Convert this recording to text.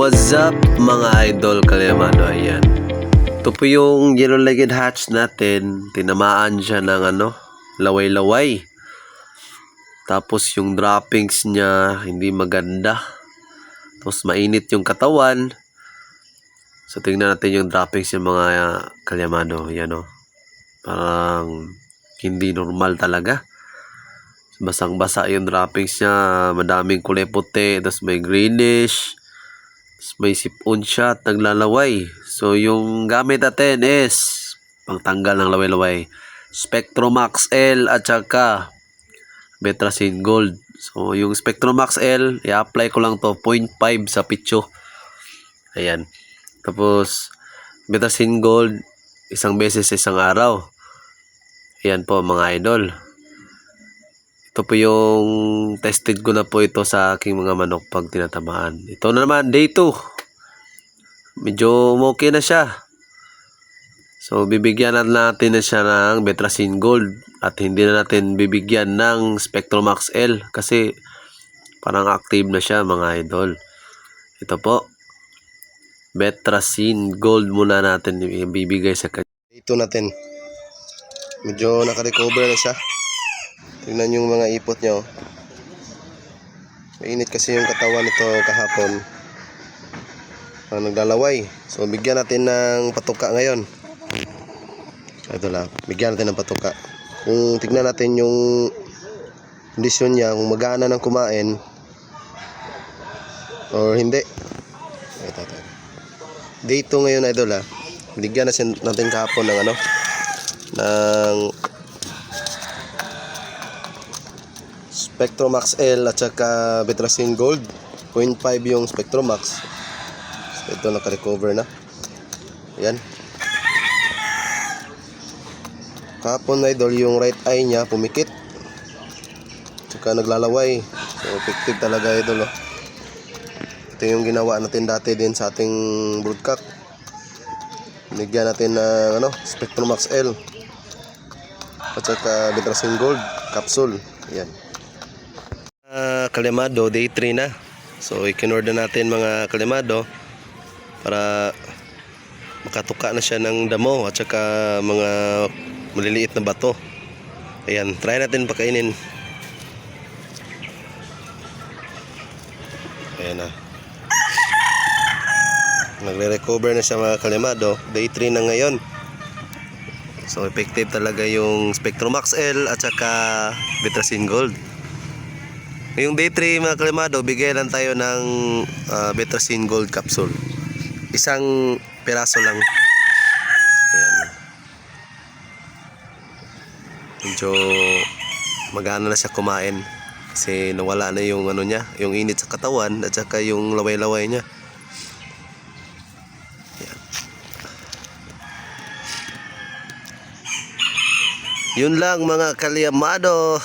What's up mga idol kalyamano, ayan. Ito po yung yellow-legged hatch natin. Tinamaan siya ng laway-laway. Tapos yung droppings niya hindi maganda. Tapos mainit yung katawan. So tingnan natin yung droppings ng mga kalyamano. Ayan o. Parang hindi normal talaga. Basang-basa yung droppings niya. Madaming kulay puti. Tapos may greenish. May sipon siya at naglalaway. So yung gamit natin is pangtanggal ng laway-laway, Spectromax L at saka Betracin Gold. So yung Spectromax L, i-apply ko lang to 0.5 sa pitso. Ayan. Tapos Betracin Gold, isang beses sa isang araw. Ayan po mga idol. Ito po yung tested ko na po ito sa aking mga manok pag tinatamaan. Ito na naman, day 2. Medyo okay na siya. So, bibigyan natin na siya ng Betracin Gold. At hindi na natin bibigyan ng Spectromax L. Kasi parang active na siya mga idol. Ito po. Betracin Gold muna natin ibibigay sa kanya. Ito natin. Medyo naka-recover na siya. Tingnan yung mga ipot niya. Oh. Mainit kasi yung katawan nito kahapon. Naglalaway. So bigyan natin ng patuka ngayon. Ito lang. Bigyan natin ng patuka. Kung tignan natin yung kondisyon niya, kung magana ng kumain or hindi. Ito. Day 2 ngayon idol ha. Bigyan natin kahapon ng ng Spectromax L at saka Betracin Gold. 0.5 yung Spectromax. So, ito naka-recover na. Ayan. Kahapon idol yung right eye niya pumikit. Saka naglalaway. So effective talaga idol. Oh. Ito yung ginawa natin dati din sa ating broodcock. Bigyan natin ng Spectromax L at saka Betracin Gold capsule. Ayan. Kalyamado, day 3 na. So ikinorder natin mga kalyamado para makatuka na siya ng damo at saka mga maliliit na bato. Ayan, try natin pakainin. Ayan na. Nagre-recover na siya mga kalyamado. Day 3 na ngayon. So effective talaga yung Spectromax L at saka Betracin Gold. Yung day 3 mga kalyamado, bigay lang tayo ng Betracin Gold capsule. Isang piraso lang. Ayan. Medyo magana na siya kumain. Kasi nawala na yung niya, yung init sa katawan at saka yung laway-laway niya. Ayan. Yun lang mga kalyamado.